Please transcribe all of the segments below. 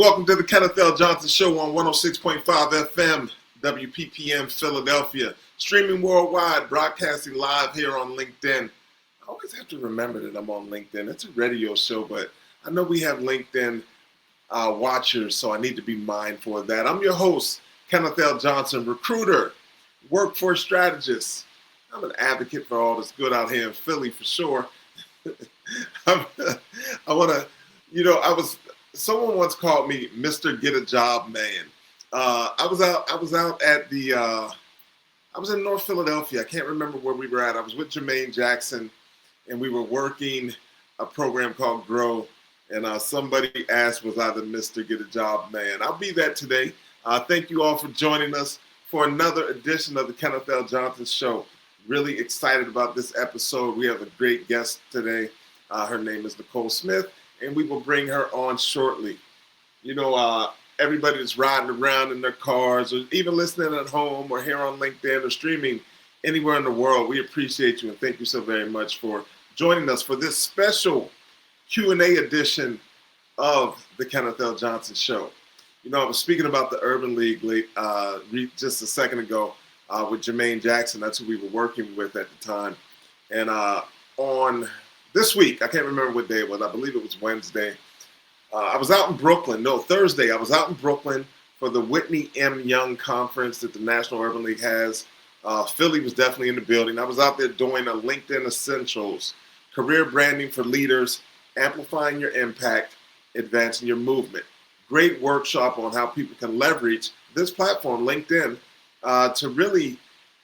Welcome to the Kenneth Johnson Show on 106.5 FM WPPM Philadelphia. Streaming worldwide, broadcasting live here on LinkedIn. I always have to remember that I'm on LinkedIn. It's a radio show, but I know we have LinkedIn watchers, so I need to be mindful of that. I'm your host, Kenneth L. Johnson, recruiter, workforce strategist. I'm an advocate for all that's good out here in Philly for sure. Someone once called me Mr. Get a Job Man. I was in North Philadelphia. I can't remember where we were at. I was with Jermaine Jackson, and we were working a program called Grow. And somebody asked, was I the Mr. Get a Job Man? I'll be that today. Thank you all for joining us for another edition of the Kenneth L. Johnson Show. Really excited about this episode. We have a great guest today. Her name is Nicole Smith, and we will bring her on shortly. You know, everybody that's riding around in their cars or even listening at home or here on LinkedIn or streaming anywhere in the world, we appreciate you and thank you so very much for joining us for this special Q&A edition of the Kenneth L. Johnson Show. You know, I was speaking about the Urban League just a second ago with Jermaine Jackson. That's who we were working with at the time. And on this week, I can't remember what day it was. I believe it was Wednesday. I was out in Brooklyn. No, Thursday. I was out in Brooklyn for the Whitney M. Young Conference that the National Urban League has. Philly was definitely in the building. I was out there doing a LinkedIn Essentials, career branding for leaders, amplifying your impact, advancing your movement. Great workshop on how people can leverage this platform, LinkedIn, to really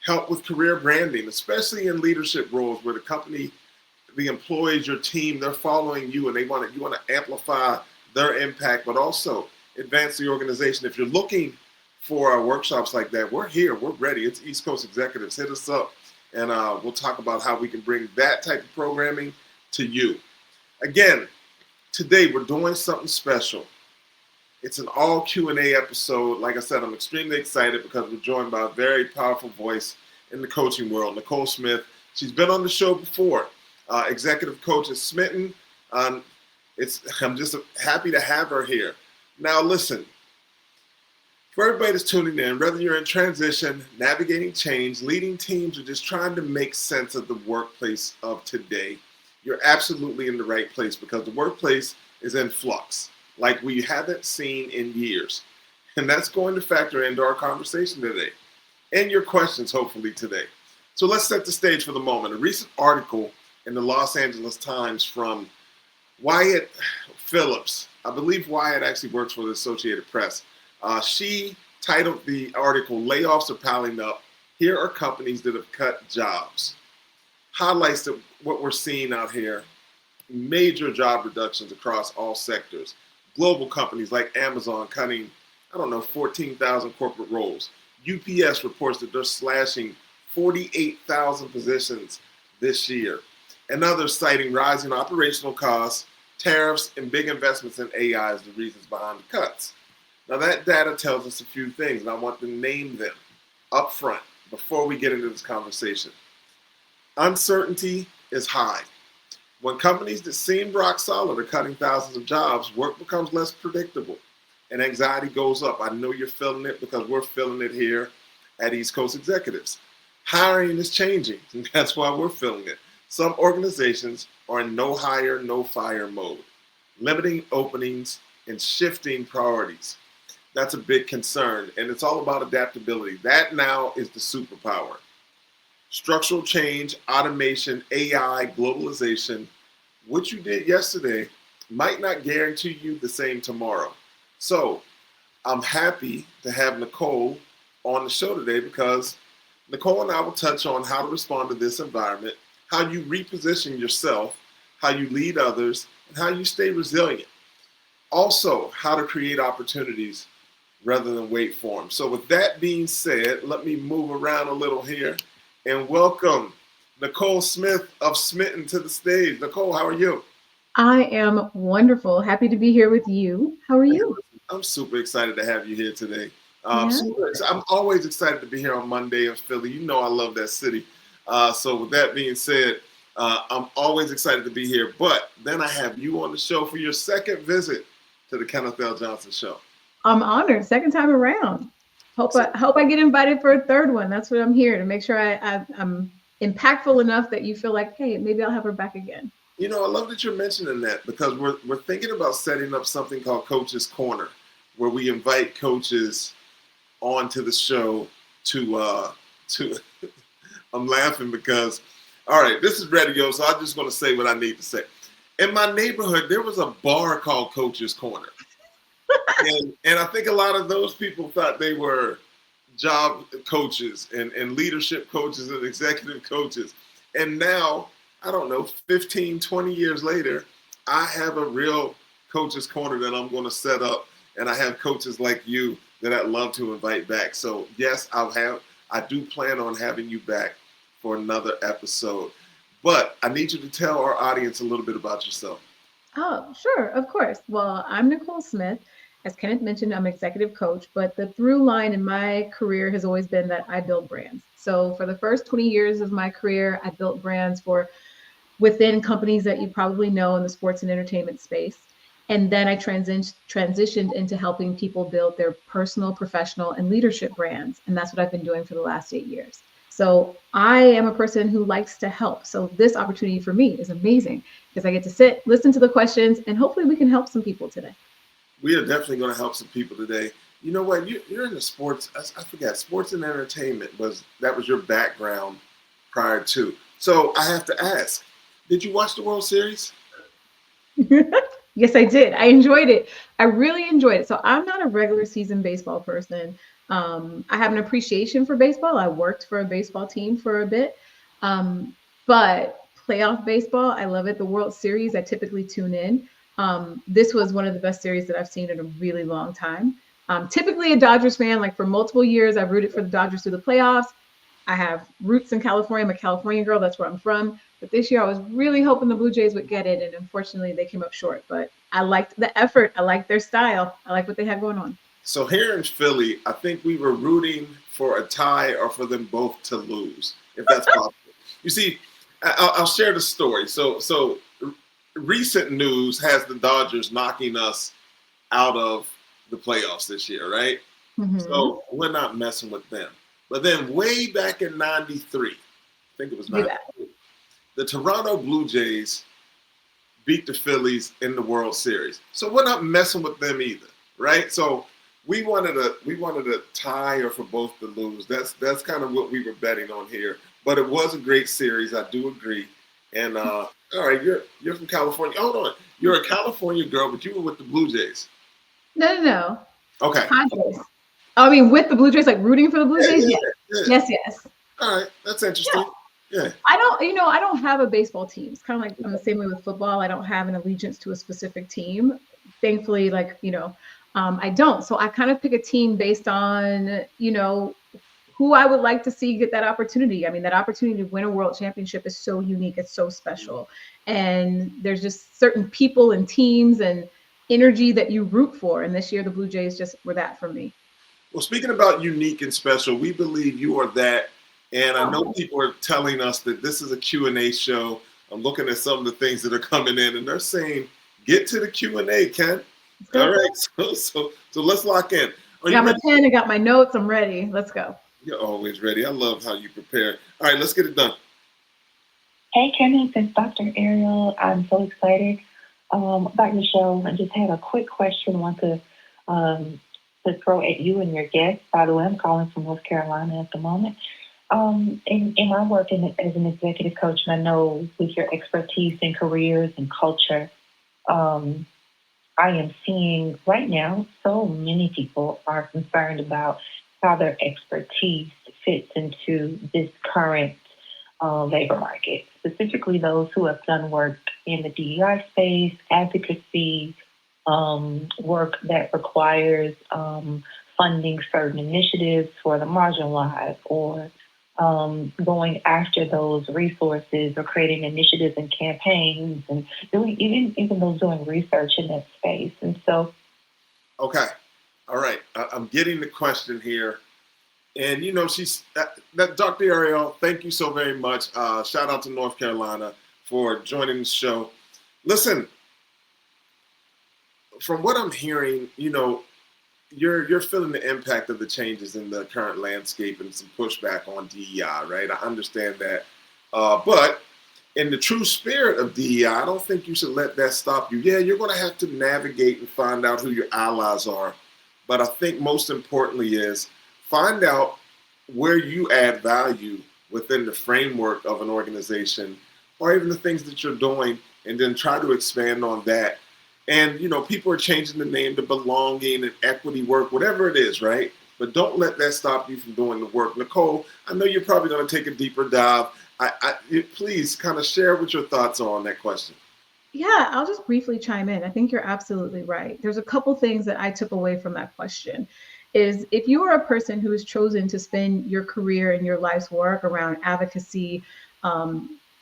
help with career branding, especially in leadership roles where the employees, your team, they're following you and you want to amplify their impact, but also advance the organization. If you're looking for workshops like that, we're here, we're ready. It's East Coast Executives. Hit us up and we'll talk about how we can bring that type of programming to you. Again, today we're doing something special. It's an all Q&A episode. Like I said, I'm extremely excited because we're joined by a very powerful voice in the coaching world, Nicole Smith. She's been on the show before. Executive coach at Smitn. I'm just happy to have her here. Now listen, for everybody that's tuning in, whether you're in transition, navigating change, leading teams, or just trying to make sense of the workplace of today, you're absolutely in the right place because the workplace is in flux like we haven't seen in years. And that's going to factor into our conversation today and your questions hopefully today. So let's set the stage for the moment. A recent article in the Los Angeles Times from Wyatt Phillips. I believe Wyatt actually works for the Associated Press. She titled the article, "Layoffs Are Piling Up. Here are companies that have cut jobs." Highlights what we're seeing out here, major job reductions across all sectors. Global companies like Amazon cutting, 14,000 corporate roles. UPS reports that they're slashing 48,000 positions this year. And others citing rising operational costs, tariffs, and big investments in AI as the reasons behind the cuts. Now that data tells us a few things, and I want to name them up front before we get into this conversation. Uncertainty is high. When companies that seem rock solid are cutting thousands of jobs, work becomes less predictable and anxiety goes up. I know you're feeling it because we're feeling it here at East Coast Executives. Hiring is changing, and that's why we're feeling it. Some organizations are in no hire, no fire mode, limiting openings and shifting priorities. That's a big concern, and it's all about adaptability. That now is the superpower. Structural change, automation, AI, globalization. What you did yesterday might not guarantee you the same tomorrow. So I'm happy to have Nicole on the show today because Nicole and I will touch on how to respond to this environment, how you reposition yourself, how you lead others, and how you stay resilient. Also, how to create opportunities rather than wait for them. So with that being said, let me move around a little here and welcome Nicole Smith of Smitn to the stage. Nicole, how are you? I am wonderful. Happy to be here with you. How are you? I'm super excited to have you here today. Yeah. I'm always excited to be here on Monday in Philly. You know I love that city. So with that being said, I'm always excited to be here. But then I have you on the show for your second visit to the Kenneth L. Johnson Show. I'm honored. Second time around. Hope I get invited for a third one. That's what I'm here to make sure I'm impactful enough that you feel like, hey, maybe I'll have her back again. I love that you're mentioning that, because we're thinking about setting up something called Coach's Corner, where we invite coaches onto the show to I'm laughing because, all right, this is radio, so I'm just going to say what I need to say. In my neighborhood, there was a bar called Coach's Corner. and I think a lot of those people thought they were job coaches and leadership coaches and executive coaches. And now, I don't know, 15, 20 years later, I have a real Coach's Corner that I'm going to set up. And I have coaches like you that I'd love to invite back. So yes, I do plan on having you back for another episode. But I need you to tell our audience a little bit about yourself. Oh, sure, of course. Well, I'm Nicole Smith. As Kenneth mentioned, I'm an executive coach, but the through line in my career has always been that I build brands. So for the first 20 years of my career, I built brands for within companies that you probably know in the sports and entertainment space. And then I transitioned into helping people build their personal, professional, and leadership brands. And that's what I've been doing for the last 8 years. So I am a person who likes to help. So this opportunity for me is amazing because I get to sit, listen to the questions, and hopefully we can help some people today. We are definitely going to help some people today. You know what? You're in the sports. I forgot. Sports and entertainment was your background prior to. So I have to ask, did you watch the World Series? Yes, I did. I enjoyed it. I really enjoyed it. So I'm not a regular season baseball person. I have an appreciation for baseball. I worked for a baseball team for a bit. But playoff baseball, I love it. The World Series, I typically tune in. This was one of the best series that I've seen in a really long time. Typically a Dodgers fan, like for multiple years, I've rooted for the Dodgers through the playoffs. I have roots in California. I'm a California girl. That's where I'm from. But this year I was really hoping the Blue Jays would get it. And unfortunately they came up short, but I liked the effort. I liked their style. I like what they had going on. So here in Philly, I think we were rooting for a tie or for them both to lose, if that's possible. You see, I'll share the story. So recent news has the Dodgers knocking us out of the playoffs this year, right? Mm-hmm. So we're not messing with them. But then way back in 93, I think it was 93, the Toronto Blue Jays beat the Phillies in the World Series. So we're not messing with them either, right? So we wanted a tie or for both to lose. That's kind of what we were betting on here. But it was a great series, I do agree. And all right, you're from California. Hold on, you're a California girl, but you were with the Blue Jays. No. Okay. Padres. I mean, with the Blue Jays, like rooting for the Blue Jays. Yeah. Yes. All right, that's interesting. Yeah. I don't have a baseball team. It's kind of like I'm the same way with football. I don't have an allegiance to a specific team. Thankfully, I don't. So I kind of pick a team based on, who I would like to see get that opportunity. I mean, that opportunity to win a world championship is so unique. It's so special. And there's just certain people and teams and energy that you root for. And this year, the Blue Jays just were that for me. Well, speaking about unique and special, we believe you are that. And I know people are telling us that this is a Q&A show. I'm looking at some of the things that are coming in, and they're saying, get to the Q&A, Ken. All right, so let's lock in. I got my pen, I got my notes, I'm ready. Let's go. You're always ready. I love how you prepare. All right, let's get it done. Hey, Kenneth, it's Dr. Ariel. I'm so excited about your show. I just had a quick question I want to throw at you and your guests. By the way, I'm calling from North Carolina at the moment. In my work as an executive coach, and I know with your expertise in careers and culture, I am seeing right now so many people are concerned about how their expertise fits into this current labor market, specifically those who have done work in the DEI space, advocacy, work that requires funding certain initiatives for the marginalized, or going after those resources or creating initiatives and campaigns and doing even those doing research in that space. And so, okay, all right, I'm getting the question here, and she's that Dr. Ariel. Thank you so very much. Shout out to North Carolina for joining the show. Listen, from what I'm hearing, you're feeling the impact of the changes in the current landscape and some pushback on DEI, right? I understand that. But in the true spirit of DEI, I don't think you should let that stop you. Yeah, you're going to have to navigate and find out who your allies are. But I think most importantly is find out where you add value within the framework of an organization or even the things that you're doing, and then try to expand on that. And, people are changing the name to belonging and equity work, whatever it is, right? But don't let that stop you from doing the work. Nicole, I know you're probably going to take a deeper dive. Please kind of share what your thoughts are on that question. Yeah, I'll just briefly chime in. I think you're absolutely right. There's a couple things that I took away from that question. Is if you are a person who has chosen to spend your career and your life's work around advocacy,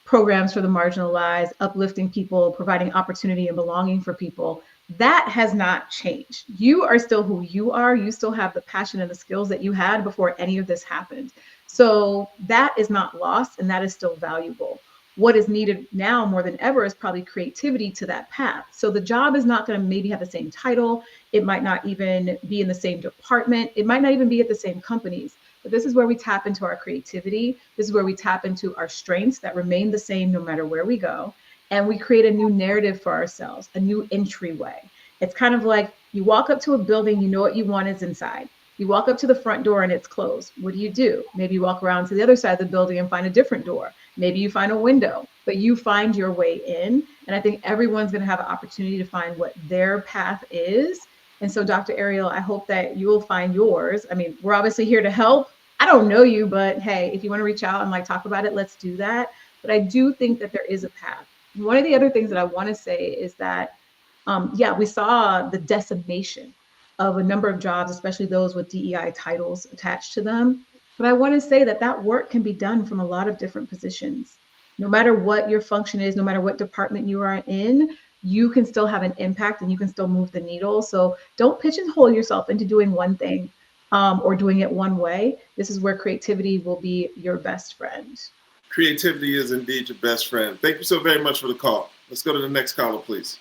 programs for the marginalized, uplifting people, providing opportunity and belonging for people, that has not changed. You are still who you are. You still have the passion and the skills that you had before any of this happened. So that is not lost, and that is still valuable. What is needed now more than ever is probably creativity to that path. So the job is not going to maybe have the same title. It might not even be in the same department. It might not even be at the same companies. But this is where we tap into our creativity. This is where we tap into our strengths that remain the same no matter where we go. And we create a new narrative for ourselves, a new entryway. It's kind of like you walk up to a building, you know what you want is inside. You walk up to the front door and it's closed. What do? Maybe you walk around to the other side of the building and find a different door. Maybe you find a window, but you find your way in. And I think everyone's going to have an opportunity to find what their path is. And so, Dr. Ariel, I hope that you will find yours. I mean, we're obviously here to help. I don't know you, but hey, if you want to reach out and talk about it, let's do that. But I do think that there is a path. One of the other things that I want to say is that, we saw the decimation of a number of jobs, especially those with DEI titles attached to them. But I want to say that work can be done from a lot of different positions. No matter what your function is, no matter what department you are in, you can still have an impact and you can still move the needle. So don't pigeonhole yourself into doing one thing or doing it one way. This is where creativity will be your best friend. Creativity is indeed your best friend. Thank you so very much for the call. Let's go to the next caller, please.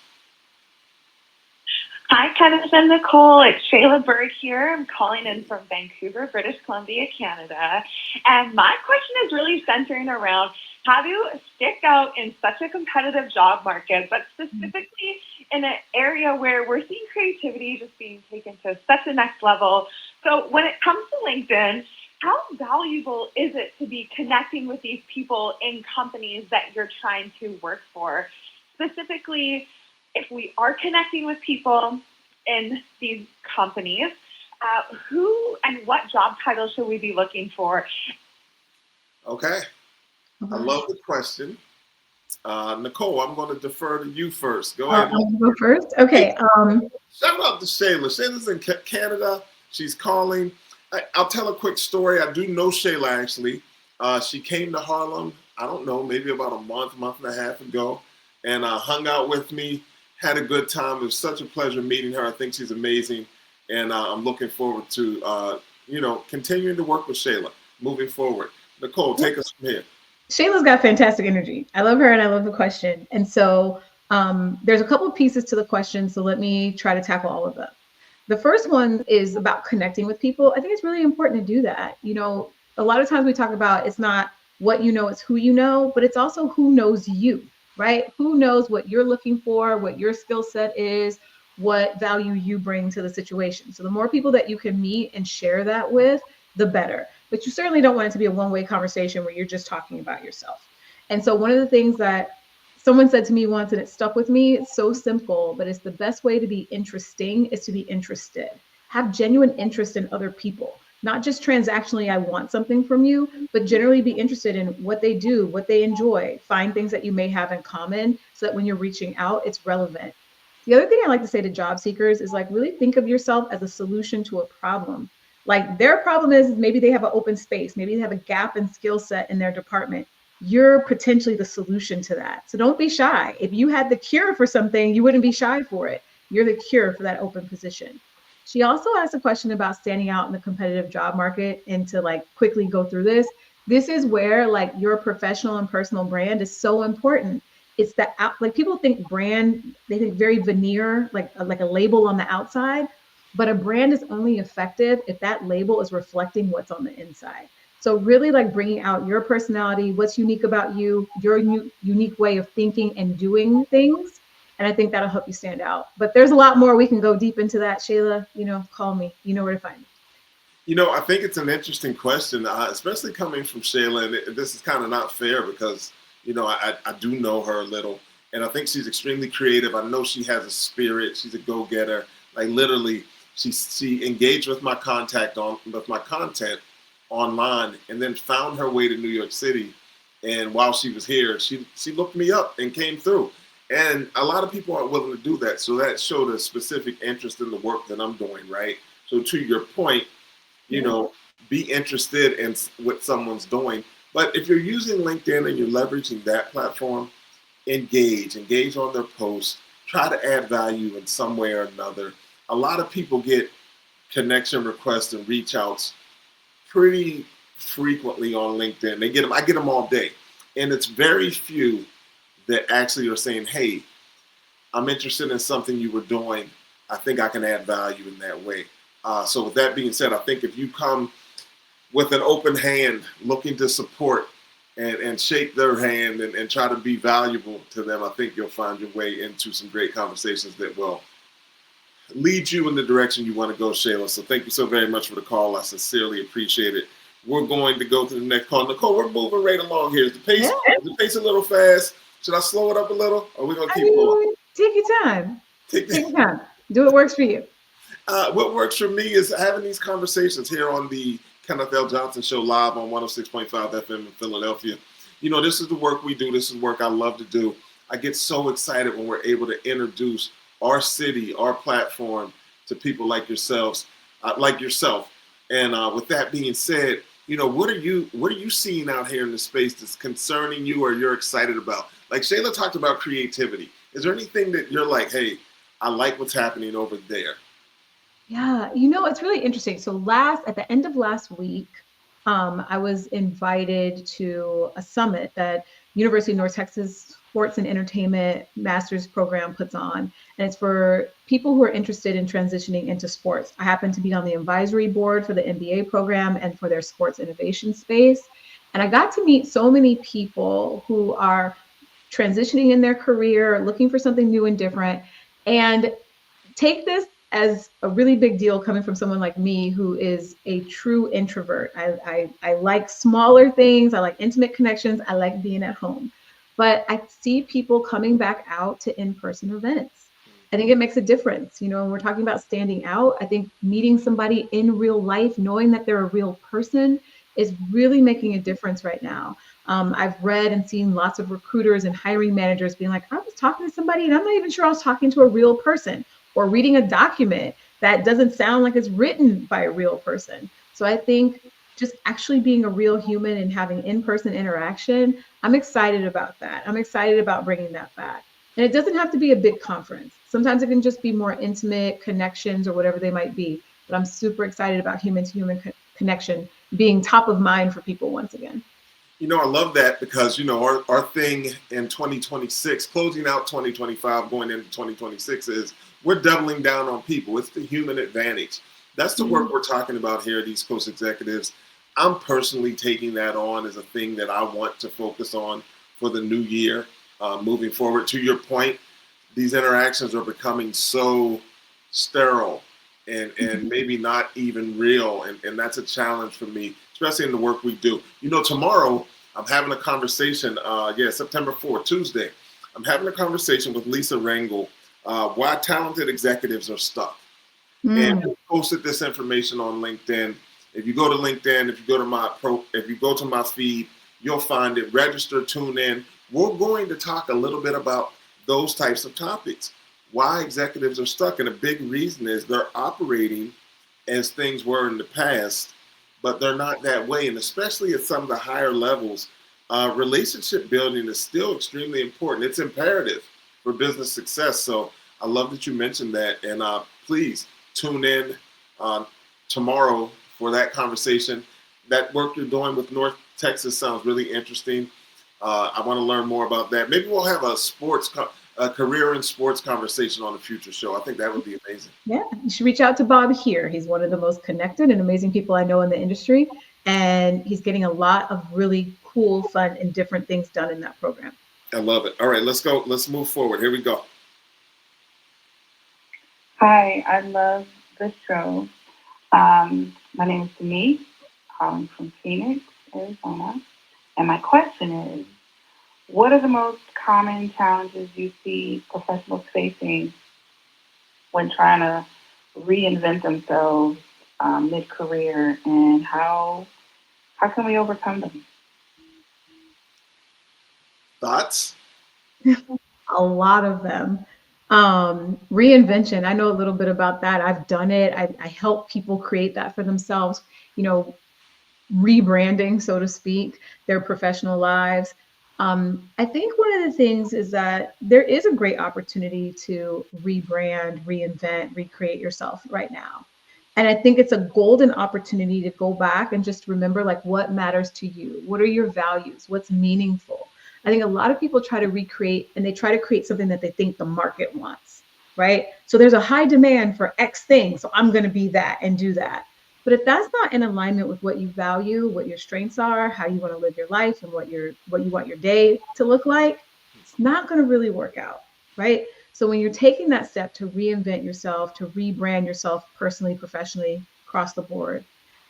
Hi, Kenneth and Nicole. It's Shayla Berg here. I'm calling in from Vancouver, British Columbia, Canada. And my question is really centering around how to stick out in such a competitive job market, but specifically in an area where we're seeing creativity just being taken to such a next level. So when it comes to LinkedIn, how valuable is it to be connecting with these people in companies that you're trying to work for? Specifically, if we are connecting with people in these companies, who and what job title should we be looking for? Okay. I love the question. Nicole, I'm going to defer to you first. Go ahead. I'll go first. Okay. Shout out to Shayla. Shayla's in Canada. She's calling. I'll tell a quick story. I do know Shayla, actually. She came to Harlem, I don't know, maybe about a month and a half ago, and hung out with me. Had a good time. It was such a pleasure meeting her. I think she's amazing. And I'm looking forward to, continuing to work with Shayla moving forward. Nicole, take us from here. Shayla's got fantastic energy. I love her and I love the question. And so there's a couple of pieces to the question. So let me try to tackle all of them. The first one is about connecting with people. I think it's really important to do that. A lot of times we talk about it's not what you know, it's who you know, but it's also who knows you. Right? Who knows what you're looking for, what your skill set is, what value you bring to the situation. So the more people that you can meet and share that with, the better. But you certainly don't want it to be a one-way conversation where you're just talking about yourself. And so one of the things that someone said to me once, and it stuck with me, it's so simple, but it's the best way to be interesting is to be interested. Have genuine interest in other people. Not just transactionally, I want something from you, but generally be interested in what they do, what they enjoy, find things that you may have in common so that when you're reaching out, it's relevant. The other thing I like to say to job seekers is really think of yourself as a solution to a problem. Their problem is maybe they have an open space, maybe they have a gap in skill set in their department. You're potentially the solution to that. So don't be shy. If you had the cure for something, you wouldn't be shy for it. You're the cure for that open position. She also asked a question about standing out in the competitive job market, and to quickly go through this. This is where your professional and personal brand is so important. it's the out, like people think brand, they think very veneer, like a label on the outside, but a brand is only effective if that label is reflecting what's on the inside. So really like bringing out your personality, what's unique about you, your unique way of thinking and doing things. And I think that'll help you stand out. But there's a lot more. We can go deep into that. Shayla, call me. You know where to find me. I think it's an interesting question, especially coming from Shayla. And this is kind of not fair because, I do know her a little. And I think she's extremely creative. I know she has a spirit. She's a go-getter. Like literally, she engaged with my content online and then found her way to New York City. And while she was here, she looked me up and came through. And a lot of people aren't willing to do that. So that showed a specific interest in the work that I'm doing, right? So to your point, be interested in what someone's doing. But if you're using LinkedIn and you're leveraging that platform, engage on their posts, try to add value in some way or another. A lot of people get connection requests and reach outs pretty frequently on LinkedIn. They get them. I get them all day. And it's very few that actually are saying, hey, I'm interested in something you were doing. I think I can add value in that way. So with that being said, I think if you come with an open hand looking to support and shake their hand and try to be valuable to them, I think you'll find your way into some great conversations that will lead you in the direction you want to go, Shayla. So thank you so very much for the call. I sincerely appreciate it. We're going to go to the next call. Nicole, we're moving right along here. Is the pace a little fast? Should I slow it up a little? Or are we going to keep going? Take your time. Take your time. Do what works for you. What works for me is having these conversations here on the Kenneth L. Johnson Show live on 106.5 FM in Philadelphia. This is the work we do. This is work I love to do. I get so excited when we're able to introduce our city, our platform to people like yourself. And with that being said, what are you seeing out here in the space that's concerning you or you're excited about? Like Shayla talked about creativity. Is there anything that you're like, hey, I like what's happening over there? Yeah, it's really interesting. So at the end of last week, I was invited to a summit that University of North Texas Sports and Entertainment Master's Program puts on. And it's for people who are interested in transitioning into sports. I happen to be on the advisory board for the MBA program and for their sports innovation space. And I got to meet so many people who are transitioning in their career, looking for something new and different. And take this as a really big deal coming from someone like me who is a true introvert. I like smaller things. I like intimate connections. I like being at home. But I see people coming back out to in-person events. I think it makes a difference. When we're talking about standing out, I think meeting somebody in real life, knowing that they're a real person is really making a difference right now. I've read and seen lots of recruiters and hiring managers being like, I was talking to somebody and I'm not even sure I was talking to a real person, or reading a document that doesn't sound like it's written by a real person. So I think just actually being a real human and having in-person interaction, I'm excited about that. I'm excited about bringing that back. And it doesn't have to be a big conference. Sometimes it can just be more intimate connections or whatever they might be. But I'm super excited about human-to-human connection being top of mind for people once again. I love that because, our thing in 2026, closing out 2025, going into 2026 is we're doubling down on people. It's the human advantage. That's the work we're talking about here at East Coast Executives. I'm personally taking that on as a thing that I want to focus on for the new year, moving forward. To your point, these interactions are becoming so sterile and maybe not even real. And that's a challenge for me, especially in the work we do. Tomorrow I'm having a conversation, September 4th, Tuesday. I'm having a conversation with Lisa Rangel, why talented executives are stuck. And we posted this information on LinkedIn. If you go to LinkedIn, if you go to my feed, you'll find it. Register, tune in. We're going to talk a little bit about those types of topics. Why executives are stuck, and a big reason is they're operating as things were in the past, but they're not that way. And especially at some of the higher levels, relationship building is still extremely important. It's imperative for business success. So I love that you mentioned that. And please tune in tomorrow for that conversation. That work you're doing with North Texas sounds really interesting. I want to learn more about that. Maybe we'll have a career in sports conversation on a future show. I think that would be amazing. Yeah, you should reach out to Bob here. He's one of the most connected and amazing people I know in the industry, and he's getting a lot of really cool, fun, and different things done in that program. I love it. All right, let's go. Let's move forward. Here we go. Hi, I love the show. My name is Denise, calling from Phoenix, Arizona. And my question is, what are the most common challenges you see professionals facing when trying to reinvent themselves mid-career, and how can we overcome them? Thoughts? A lot of them. Reinvention. I know a little bit about that. I've done it. I help people create that for themselves, rebranding, so to speak, their professional lives. I think one of the things is that there is a great opportunity to rebrand, reinvent, recreate yourself right now. And I think it's a golden opportunity to go back and just remember, like, what matters to you? What are your values? What's meaningful? I think a lot of people try to recreate, and they try to create something that they think the market wants, right? So there's a high demand for X thing, so I'm going to be that and do that. But if that's not in alignment with what you value, what your strengths are, how you want to live your life, and what you want your day to look like, it's not going to really work out, right? So when you're taking that step to reinvent yourself, to rebrand yourself personally, professionally, across the board,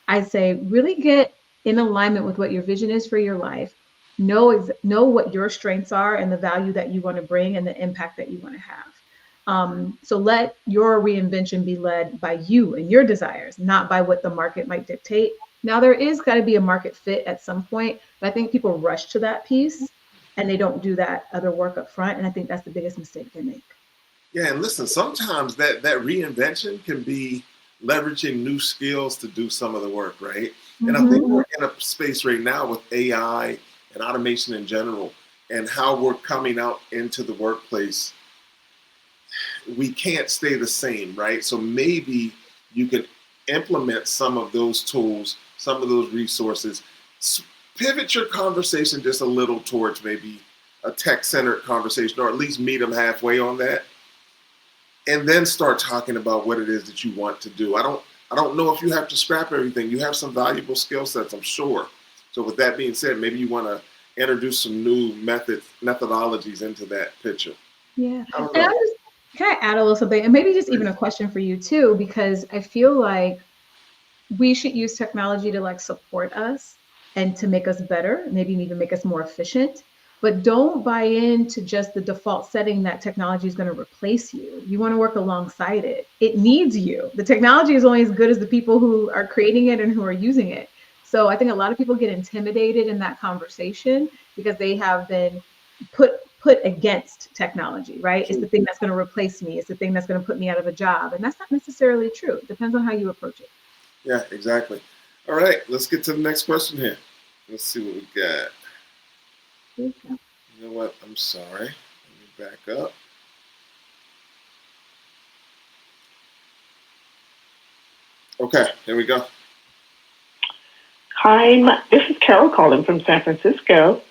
I'd say really get in alignment with what your vision is for your life. Know what your strengths are and the value that you want to bring and the impact that you want to have. So let your reinvention be led by you and your desires, not by what the market might dictate. Now, there is got to be a market fit at some point, but I think people rush to that piece and they don't do that other work up front. And I think that's the biggest mistake they make. Yeah, and listen, sometimes that reinvention can be leveraging new skills to do some of the work, right? And I think we're in a space right now with AI and automation in general, and how we're coming out into the workplace. We can't stay the same, right? So maybe you can implement some of those tools, some of those resources, pivot your conversation just a little towards maybe a tech-centered conversation, or at least meet them halfway on that, and then start talking about what it is that you want to do. I don't know if you have to scrap everything. You have some valuable skill sets, I'm sure. So with that being said, maybe you want to introduce some new methodologies into that picture. Yeah. And can I add a little something? And maybe just even a question for you too, because I feel like we should use technology to like support us and to make us better, maybe even make us more efficient. But don't buy into just the default setting that technology is going to replace you. You want to work alongside it. It needs you. The technology is only as good as the people who are creating it and who are using it. So I think a lot of people get intimidated in that conversation because they have been put against technology, right? It's the thing that's going to replace me. It's the thing that's going to put me out of a job. And that's not necessarily true. It depends on how you approach it. Yeah, exactly. All right, let's get to the next question here. Let's see what we got. You know what? I'm sorry. Let me back up. Okay, here we go. Hi, this is Carol calling from San Francisco.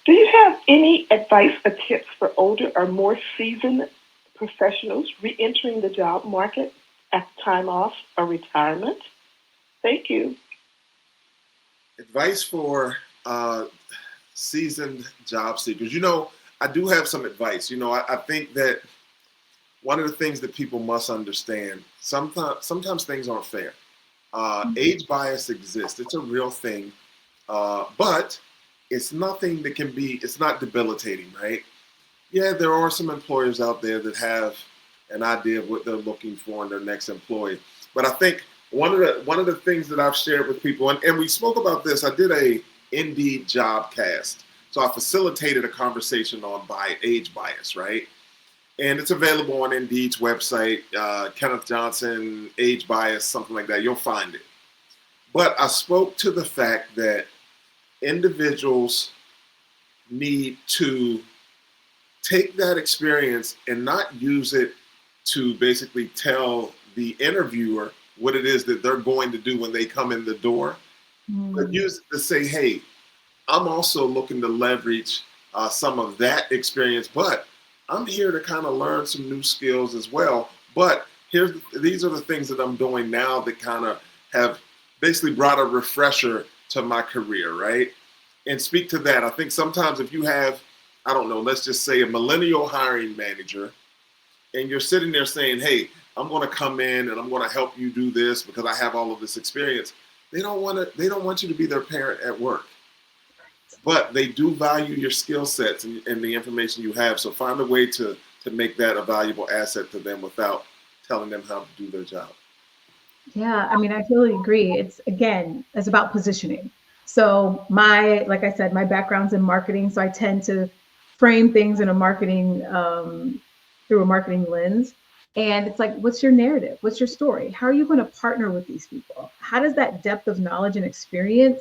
Do you have any advice or tips for older or more seasoned professionals re-entering the job market after time off or retirement? Thank you. Advice for seasoned job seekers. I do have some advice. I think that one of the things that people must understand, sometimes things aren't fair. Age bias exists. It's a real thing. But it's nothing that it's not debilitating, right? Yeah, there are some employers out there that have an idea of what they're looking for in their next employee. But I think one of the things that I've shared with people, and we spoke about this, I did a Indeed job cast. So I facilitated a conversation on age bias, right? And it's available on Indeed's website, Kenneth Johnson, age bias, something like that. You'll find it. But I spoke to the fact that individuals need to take that experience and not use it to basically tell the interviewer what it is that they're going to do when they come in the door, but use it to say, hey, I'm also looking to leverage some of that experience, but I'm here to kind of learn some new skills as well. But these are the things that I'm doing now that kind of have basically brought a refresher to my career, right? And speak to that. I think sometimes if you have, I don't know, let's just say a millennial hiring manager, and you're sitting there saying, hey, I'm going to come in and I'm going to help you do this because I have all of this experience. They don't want you to be their parent at work, but they do value your skill sets and the information you have. So find a way to make that a valuable asset to them without telling them how to do their job. Yeah, I mean, I totally agree. It's about positioning. So like I said, my background's in marketing, so I tend to frame things in a marketing, through a marketing lens. And it's like, what's your narrative? What's your story? How are you going to partner with these people? How does that depth of knowledge and experience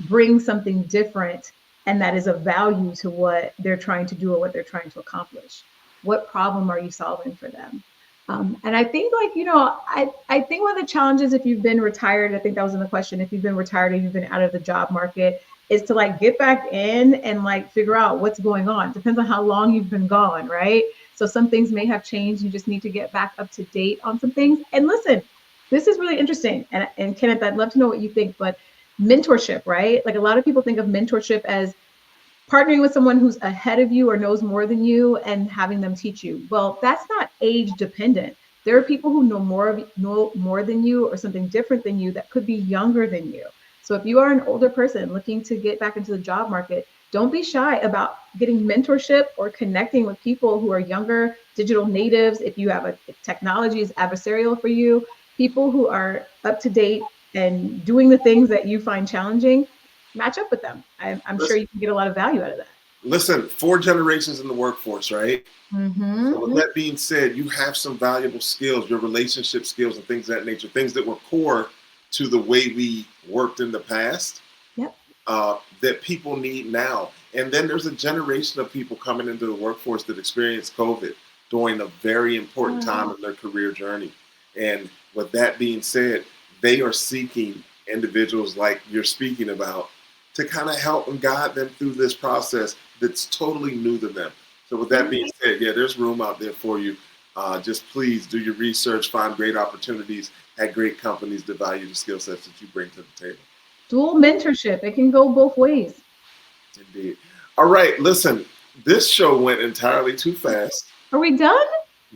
bring something different and that is of value to what they're trying to do or what they're trying to accomplish? What problem are you solving for them? And I think I think one of the challenges, if you've been retired, I think that was in the question, if you've been retired or you've been out of the job market, is to like get back in and like figure out what's going on. Depends on how long you've been gone, right? So some things may have changed. You just need to get back up to date on some things. And listen, this is really interesting. And Kenneth, I'd love to know what you think, but mentorship, right? Like a lot of people think of mentorship as partnering with someone who's ahead of you or knows more than you and having them teach you. Well, that's not age dependent. There are people who know more than you or something different than you that could be younger than you. So if you are an older person looking to get back into the job market, don't be shy about getting mentorship or connecting with people who are younger, digital natives. If you have if technology is adversarial for you, people who are up to date and doing the things that you find challenging, match up with them. I'm sure you can get a lot of value out of that. Listen, 4 generations in the workforce, right? Mm-hmm. So with that being said, you have some valuable skills, your relationship skills and things of that nature, things that were core to the way we worked in the past. Yep. That people need now. And then there's a generation of people coming into the workforce that experienced COVID during a very important time in their career journey. And with that being said, they are seeking individuals like you're speaking about to kind of help and guide them through this process that's totally new to them. So with that being said, yeah, there's room out there for you. Just please do your research, find great opportunities at great companies that value the skill sets that you bring to the table. Dual mentorship. It can go both ways. Indeed. All right, listen, this show went entirely too fast. Are we done?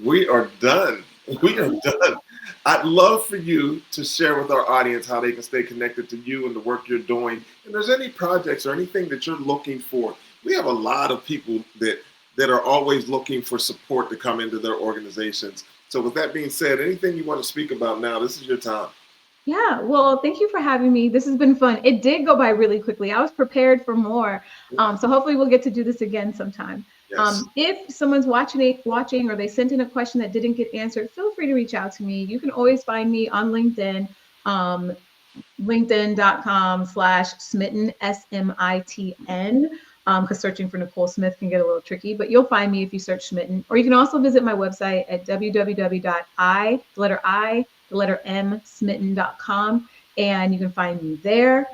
We are done. We are done. I'd love for you to share with our audience how they can stay connected to you and the work you're doing. And there's any projects or anything that you're looking for. We have a lot of people that are always looking for support to come into their organizations. So with that being said, anything you want to speak about now, this is your time. Yeah, well, thank you for having me. This has been fun. It did go by really quickly. I was prepared for more. So hopefully we'll get to do this again sometime. Yes. If someone's watching or they sent in a question that didn't get answered, feel free to reach out to me. You can always find me on LinkedIn, linkedin.com/Smitn, SMITN, because searching for Nicole Smith can get a little tricky, but you'll find me if you search Smitn. Or you can also visit my website at www.Smitn.com, and you can find me there.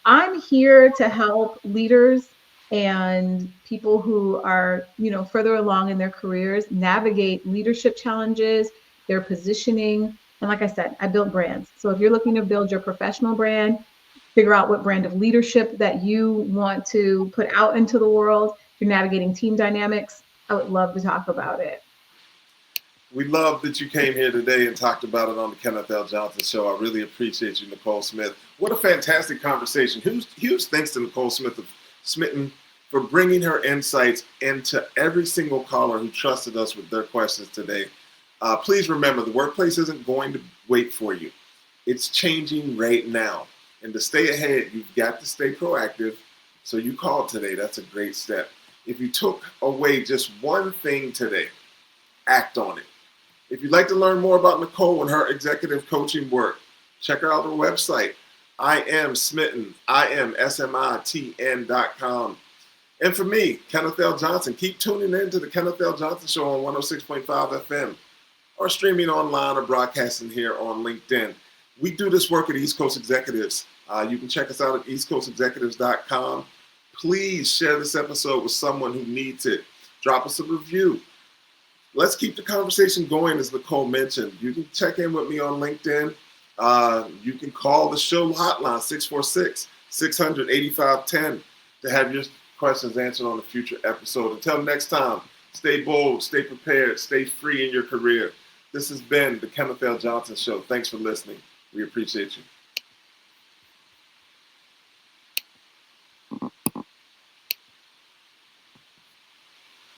I'm here to help leaders and people who are, further along in their careers navigate leadership challenges, their positioning. And like I said, I build brands. So if you're looking to build your professional brand, figure out what brand of leadership that you want to put out into the world, if you're navigating team dynamics, I would love to talk about it. We love that you came here today and talked about it on the Kenneth L. Johnson Show. I really appreciate you, Nicole Smith. What a fantastic conversation. Huge thanks to Nicole Smith of Smitn for bringing her insights into every single caller who trusted us with their questions today. Please remember, the workplace isn't going to wait for you. It's changing right now. And to stay ahead, you've got to stay proactive. So you called today. That's a great step. If you took away just one thing today, act on it. If you'd like to learn more about Nicole and her executive coaching work, check her out on her website. I am Smitn, SMITN.com. And for me, Kenneth L. Johnson, keep tuning in to the Kenneth L. Johnson Show on 106.5 FM or streaming online or broadcasting here on LinkedIn. We do this work at East Coast Executives. You can check us out at eastcoastexecutives.com. Please share this episode with someone who needs it. Drop us a review. Let's keep the conversation going, as Nicole mentioned. You can check in with me on LinkedIn. You can call the show hotline, 646-600-8510, to have your questions answered on a future episode. Until next time, stay bold, stay prepared, stay free in your career. This has been the Kenneth L. Johnson Show. Thanks for listening. We appreciate you.